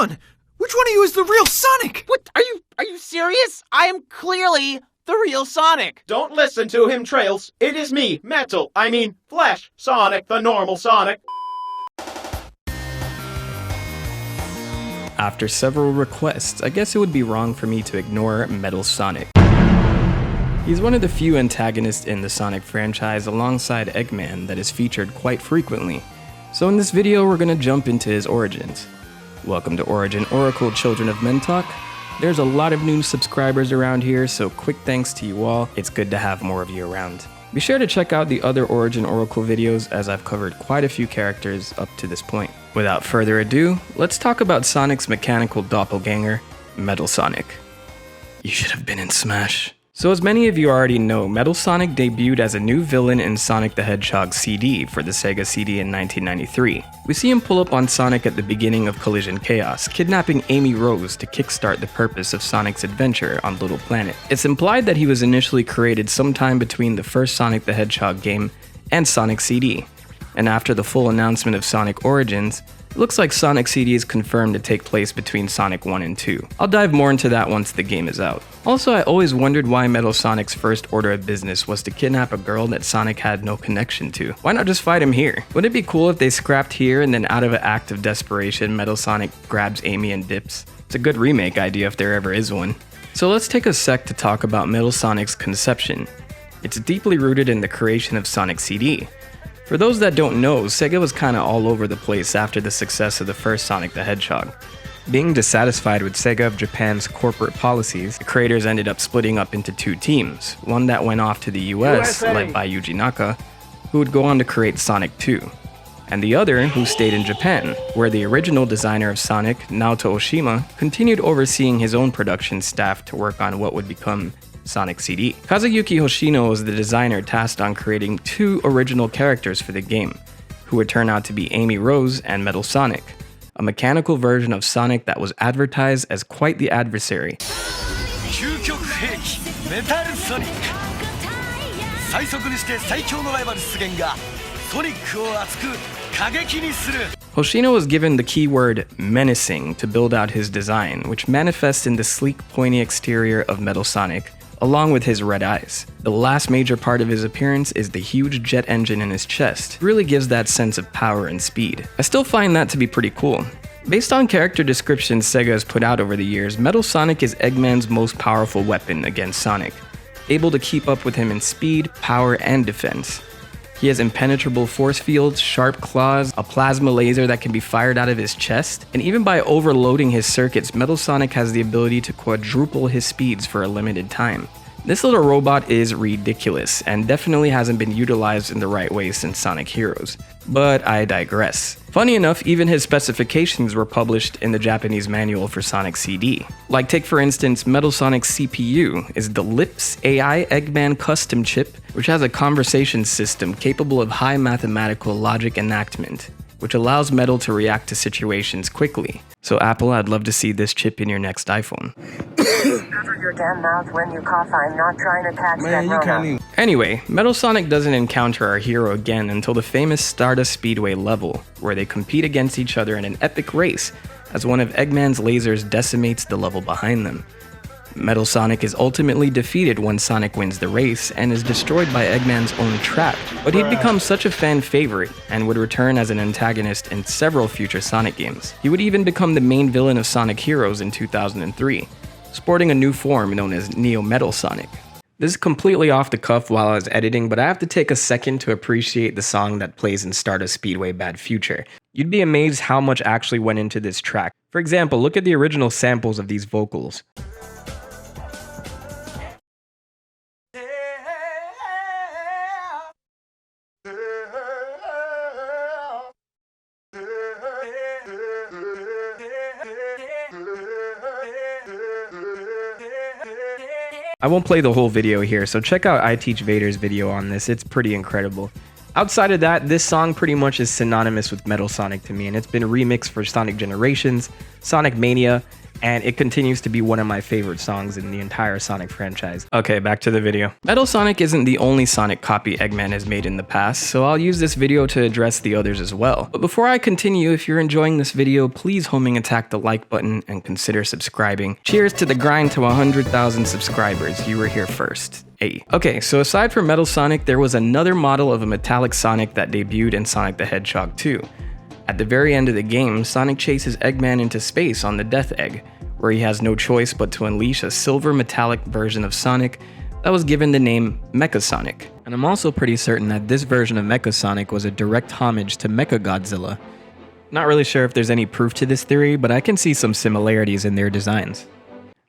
on? Which one of you is the real Sonic? What? Are you serious? I am clearly the real Sonic. Don't listen to him, Trails. It is me, Flesh Sonic, the normal Sonic. After several requests, I guess it would be wrong for me to ignore Metal Sonic. He's one of the few antagonists in the Sonic franchise alongside Eggman that is featured quite frequently. So in this video, we're gonna jump into his origins. Welcome to Origin Oracle, Children of Mentok. There's a lot of new subscribers around here, so quick thanks to you all. It's good to have more of you around. Be sure to check out the other Origin Oracle videos, as I've covered quite a few characters up to this point. Without further ado, let's talk about Sonic's mechanical doppelganger, Metal Sonic. You should have been in Smash. So as many of you already know, Metal Sonic debuted as a new villain in Sonic the Hedgehog CD for the Sega CD in 1993. We see him pull up on Sonic at the beginning of Collision Chaos, kidnapping Amy Rose to kickstart the purpose of Sonic's adventure on Little Planet. It's implied that he was initially created sometime between the first Sonic the Hedgehog game and Sonic CD, and after the full announcement of Sonic Origins, it looks like Sonic CD is confirmed to take place between Sonic 1 and 2. I'll dive more into that once the game is out. Also, I always wondered why Metal Sonic's first order of business was to kidnap a girl that Sonic had no connection to. Why not just fight him here? Wouldn't it be cool if they scrapped here and then out of an act of desperation, Metal Sonic grabs Amy and dips? It's a good remake idea if there ever is one. So let's take a sec to talk about Metal Sonic's conception. It's deeply rooted in the creation of Sonic CD. For those that don't know, Sega was kinda all over the place after the success of the first Sonic the Hedgehog. Being dissatisfied with Sega of Japan's corporate policies, the creators ended up splitting up into two teams, one that went off to the US, led by Yuji Naka, who would go on to create Sonic 2, and the other who stayed in Japan, where the original designer of Sonic, Naoto Oshima, continued overseeing his own production staff to work on what would become Sonic CD. Kazuyuki Hoshino was the designer tasked on creating two original characters for the game, who would turn out to be Amy Rose and Metal Sonic, a mechanical version of Sonic that was advertised as quite the adversary. Hoshino was given the keyword menacing to build out his design, which manifests in the sleek, pointy exterior of Metal Sonic, along with his red eyes. The last major part of his appearance is the huge jet engine in his chest. It really gives that sense of power and speed. I still find that to be pretty cool. Based on character descriptions Sega has put out over the years, Metal Sonic is Eggman's most powerful weapon against Sonic, able to keep up with him in speed, power, and defense. He has impenetrable force fields, sharp claws, a plasma laser that can be fired out of his chest, and even by overloading his circuits, Metal Sonic has the ability to quadruple his speeds for a limited time. This little robot is ridiculous, and definitely hasn't been utilized in the right way since Sonic Heroes. But I digress. Funny enough, even his specifications were published in the Japanese manual for Sonic CD. Like take for instance, Metal Sonic's CPU is the LIPS AI Eggman custom chip, which has a conversation system capable of high mathematical logic enactment, which allows Metal to react to situations quickly. So Apple, I'd love to see this chip in your next iPhone. Cover your damn mouth when you cough. I'm not trying to catch that Rona. Anyway, Metal Sonic doesn't encounter our hero again until the famous Stardust Speedway level, where they compete against each other in an epic race as one of Eggman's lasers decimates the level behind them. Metal Sonic is ultimately defeated when Sonic wins the race and is destroyed by Eggman's own trap, but he'd become such a fan favorite and would return as an antagonist in several future Sonic games. He would even become the main villain of Sonic Heroes in 2003, sporting a new form known as Neo Metal Sonic. This is completely off the cuff while I was editing, but I have to take a second to appreciate the song that plays in Stardust Speedway Bad Future. You'd be amazed how much actually went into this track. For example, look at the original samples of these vocals. I won't play the whole video here, so check out I Teach Vader's video on this, it's pretty incredible. Outside of that, this song pretty much is synonymous with Metal Sonic to me, and it's been remixed for Sonic Generations, Sonic Mania, and it continues to be one of my favorite songs in the entire Sonic franchise. Okay, back to the video. Metal Sonic isn't the only Sonic copy Eggman has made in the past, so I'll use this video to address the others as well. But before I continue, if you're enjoying this video, please homing attack the like button and consider subscribing. Cheers to the grind to 100,000 subscribers. You were here first. Hey. Okay, so aside from Metal Sonic, there was another model of a metallic Sonic that debuted in Sonic the Hedgehog 2. At the very end of the game, Sonic chases Eggman into space on the Death Egg, where he has no choice but to unleash a silver metallic version of Sonic that was given the name Mecha Sonic. And I'm also pretty certain that this version of Mecha Sonic was a direct homage to Mechagodzilla. Not really sure if there's any proof to this theory, but I can see some similarities in their designs.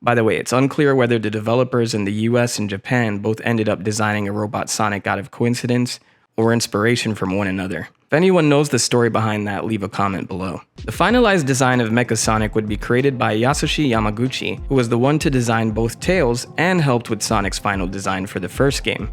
By the way, it's unclear whether the developers in the US and Japan both ended up designing a robot Sonic out of coincidence or inspiration from one another. If anyone knows the story behind that, leave a comment below. The finalized design of Mecha Sonic would be created by Yasushi Yamaguchi, who was the one to design both Tails and helped with Sonic's final design for the first game.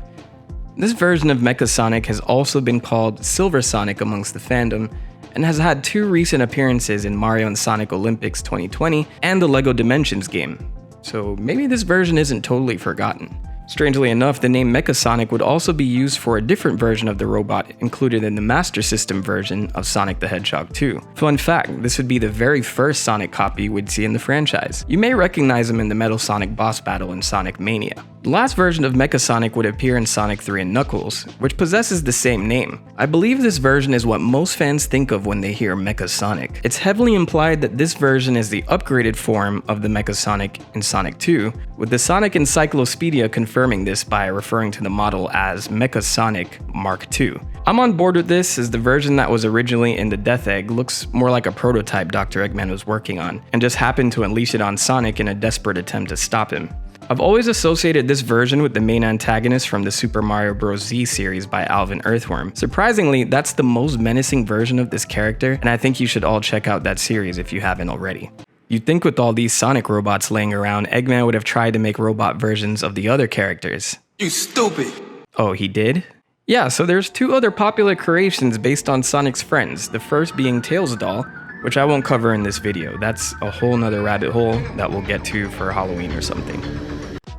This version of Mecha Sonic has also been called Silver Sonic amongst the fandom, and has had 2 recent appearances in Mario and Sonic Olympics 2020 and the LEGO Dimensions game, so maybe this version isn't totally forgotten. Strangely enough, the name Mecha Sonic would also be used for a different version of the robot included in the Master System version of Sonic the Hedgehog 2. Fun fact, this would be the very first Sonic copy we'd see in the franchise. You may recognize him in the Metal Sonic boss battle in Sonic Mania. The last version of Mecha Sonic would appear in Sonic 3 and Knuckles, which possesses the same name. I believe this version is what most fans think of when they hear Mecha Sonic. It's heavily implied that this version is the upgraded form of the Mecha Sonic in Sonic 2, with the Sonic Encyclopedia confirming this by referring to the model as Mecha Sonic Mark II. I'm on board with this, as the version that was originally in the Death Egg looks more like a prototype Dr. Eggman was working on, and just happened to unleash it on Sonic in a desperate attempt to stop him. I've always associated this version with the main antagonist from the Super Mario Bros. Z series by Alvin Earthworm. Surprisingly, that's the most menacing version of this character, and I think you should all check out that series if you haven't already. You'd think with all these Sonic robots laying around, Eggman would have tried to make robot versions of the other characters. You stupid! Oh, he did? Yeah, so there's 2 other popular creations based on Sonic's friends, the first being Tails' doll, which I won't cover in this video. That's a whole nother rabbit hole that we'll get to for Halloween or something.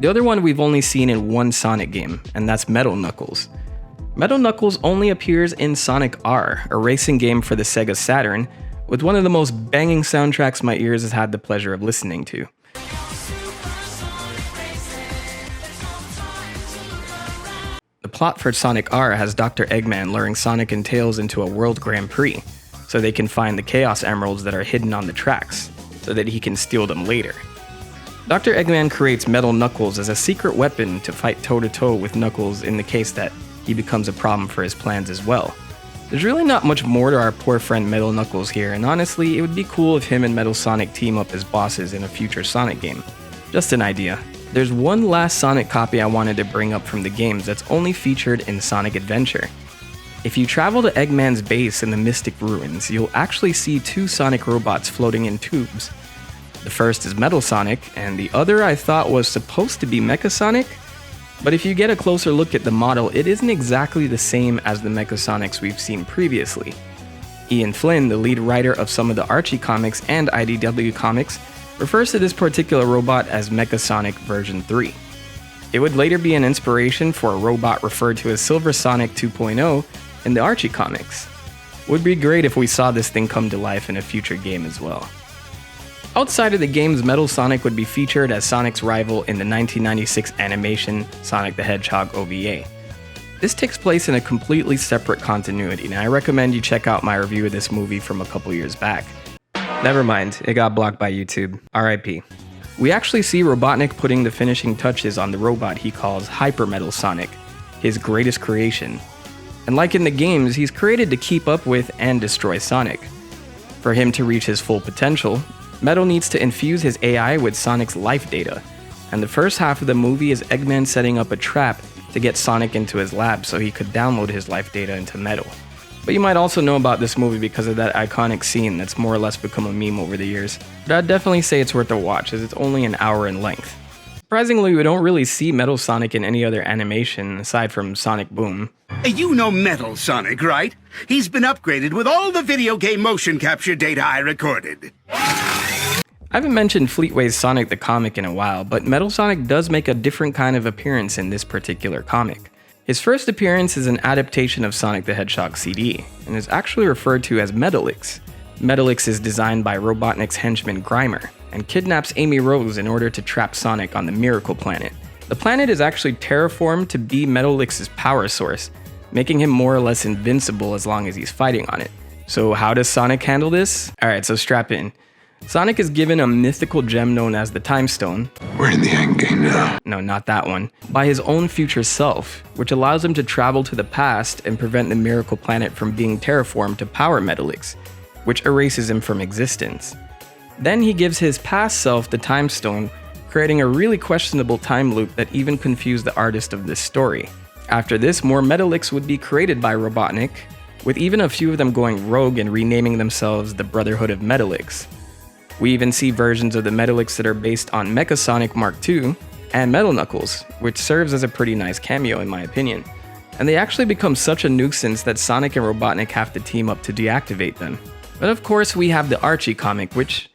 The other one we've only seen in one Sonic game, and that's Metal Knuckles. Metal Knuckles only appears in Sonic R, a racing game for the Sega Saturn, with one of the most banging soundtracks my ears has had the pleasure of listening to. The plot for Sonic R has Dr. Eggman luring Sonic and Tails into a World Grand Prix, so they can find the Chaos Emeralds that are hidden on the tracks, so that he can steal them later. Dr. Eggman creates Metal Knuckles as a secret weapon to fight toe-to-toe with Knuckles in the case that he becomes a problem for his plans as well. There's really not much more to our poor friend Metal Knuckles here, and honestly, it would be cool if him and Metal Sonic team up as bosses in a future Sonic game. Just an idea. There's one last Sonic copy I wanted to bring up from the games that's only featured in Sonic Adventure. If you travel to Eggman's base in the Mystic Ruins, you'll actually see 2 Sonic robots floating in tubes. The first is Metal Sonic, and the other I thought was supposed to be Mecha Sonic, but if you get a closer look at the model, it isn't exactly the same as the Mecha Sonics we've seen previously. Ian Flynn, the lead writer of some of the Archie comics and IDW comics, refers to this particular robot as Mecha Sonic version 3. It would later be an inspiration for a robot referred to as Silver Sonic 2.0 in the Archie comics. Would be great if we saw this thing come to life in a future game as well. Outside of the games, Metal Sonic would be featured as Sonic's rival in the 1996 animation Sonic the Hedgehog OVA. This takes place in a completely separate continuity, and I recommend you check out my review of this movie from a couple years back. Never mind, it got blocked by YouTube. RIP. We actually see Robotnik putting the finishing touches on the robot he calls Hyper Metal Sonic, his greatest creation. And like in the games, he's created to keep up with and destroy Sonic. For him to reach his full potential, Metal needs to infuse his AI with Sonic's life data, and the first half of the movie is Eggman setting up a trap to get Sonic into his lab so he could download his life data into Metal. But you might also know about this movie because of that iconic scene that's more or less become a meme over the years. But I'd definitely say it's worth a watch, as it's only an hour in length. Surprisingly, we don't really see Metal Sonic in any other animation aside from Sonic Boom. You know Metal Sonic, right? He's been upgraded with all the video game motion capture data I recorded. I haven't mentioned Fleetway Sonic the comic in a while, but Metal Sonic does make a different kind of appearance in this particular comic. His first appearance is an adaptation of Sonic the Hedgehog CD, and is actually referred to as Metalix. Metalix is designed by Robotnik's henchman Grimer, and kidnaps Amy Rose in order to trap Sonic on the Miracle Planet. The planet is actually terraformed to be Metalix's power source, making him more or less invincible as long as he's fighting on it. So how does Sonic handle this? Alright, so strap in. Sonic is given a mythical gem known as the Time Stone. We're in the end game now. No, not that one. By his own future self, which allows him to travel to the past and prevent the Miracle Planet from being terraformed to power Metalix, which erases him from existence. Then he gives his past self the Time Stone, creating a really questionable time loop that even confused the artist of this story. After this, more Metalix would be created by Robotnik, with even a few of them going rogue and renaming themselves the Brotherhood of Metalix. We even see versions of the Metalix that are based on Mecha Sonic Mark II and Metal Knuckles, which serves as a pretty nice cameo in my opinion. And they actually become such a nuisance that Sonic and Robotnik have to team up to deactivate them. But of course we have the Archie comic, which,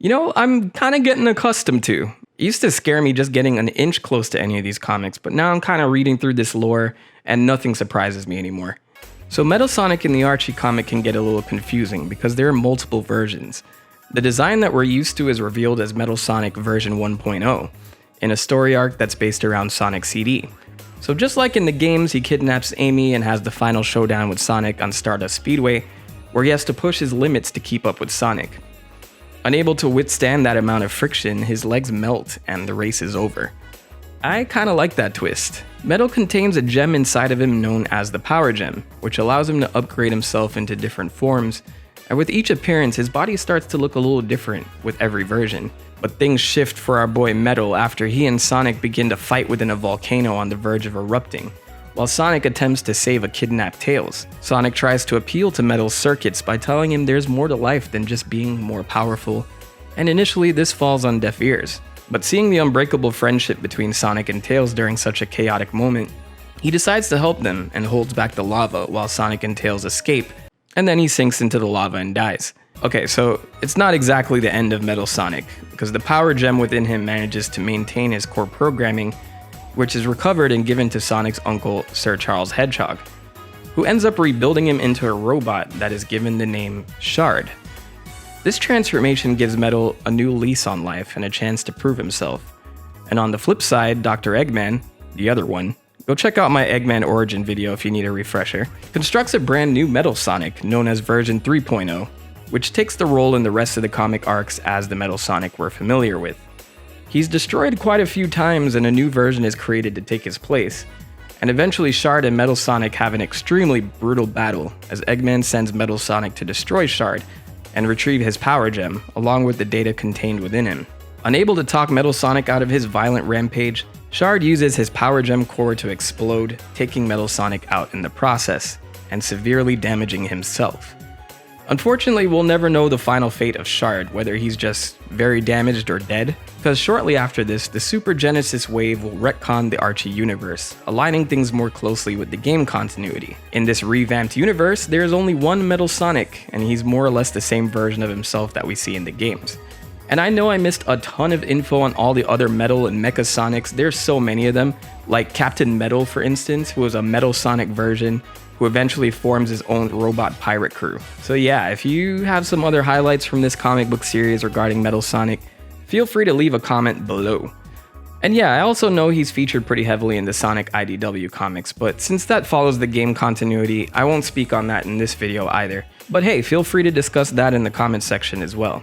I'm kinda getting accustomed to. It used to scare me just getting an inch close to any of these comics, but now I'm kinda reading through this lore and nothing surprises me anymore. So Metal Sonic in the Archie comic can get a little confusing because there are multiple versions. The design that we're used to is revealed as Metal Sonic version 1.0, in a story arc that's based around Sonic CD. So just like in the games, he kidnaps Amy and has the final showdown with Sonic on Stardust Speedway, where he has to push his limits to keep up with Sonic. Unable to withstand that amount of friction, his legs melt and the race is over. I kinda like that twist. Metal contains a gem inside of him known as the Power Gem, which allows him to upgrade himself into different forms, and with each appearance, his body starts to look a little different with every version. But things shift for our boy Metal after he and Sonic begin to fight within a volcano on the verge of erupting, while Sonic attempts to save a kidnapped Tails. Sonic tries to appeal to Metal's circuits by telling him there's more to life than just being more powerful, and initially this falls on deaf ears. But seeing the unbreakable friendship between Sonic and Tails during such a chaotic moment, he decides to help them and holds back the lava while Sonic and Tails escape, and then he sinks into the lava and dies. Okay, so it's not exactly the end of Metal Sonic, because the power gem within him manages to maintain his core programming, which is recovered and given to Sonic's uncle, Sir Charles Hedgehog, who ends up rebuilding him into a robot that is given the name Shard. This transformation gives Metal a new lease on life and a chance to prove himself. And on the flip side, Dr. Eggman, the other one, go check out my Eggman origin video if you need a refresher, constructs a brand new Metal Sonic known as version 3.0, which takes the role in the rest of the comic arcs as the Metal Sonic we're familiar with. He's destroyed quite a few times and a new version is created to take his place, and eventually Shard and Metal Sonic have an extremely brutal battle as Eggman sends Metal Sonic to destroy Shard and retrieve his power gem along with the data contained within him. Unable to talk Metal Sonic out of his violent rampage, Shard uses his power gem core to explode, taking Metal Sonic out in the process, and severely damaging himself. Unfortunately, we'll never know the final fate of Shard, whether he's just very damaged or dead, because shortly after this, the Super Genesis wave will retcon the Archie universe, aligning things more closely with the game continuity. In this revamped universe, there is only one Metal Sonic, and he's more or less the same version of himself that we see in the games. And I know I missed a ton of info on all the other Metal and Mecha Sonics, there's so many of them, like Captain Metal for instance, who was a Metal Sonic version, who eventually forms his own robot pirate crew. So yeah, if you have some other highlights from this comic book series regarding Metal Sonic, feel free to leave a comment below. And yeah, I also know he's featured pretty heavily in the Sonic IDW comics, but since that follows the game continuity, I won't speak on that in this video either. But hey, feel free to discuss that in the comment section as well.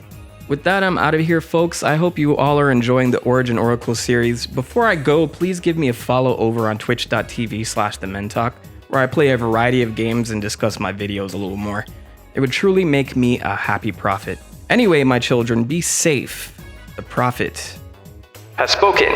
With that, I'm out of here, folks. I hope you all are enjoying the Origin Oracle series. Before I go, please give me a follow over on twitch.tv/TheMentok, where I play a variety of games and discuss my videos a little more. It would truly make me a happy prophet. Anyway, my children, be safe. The prophet has spoken.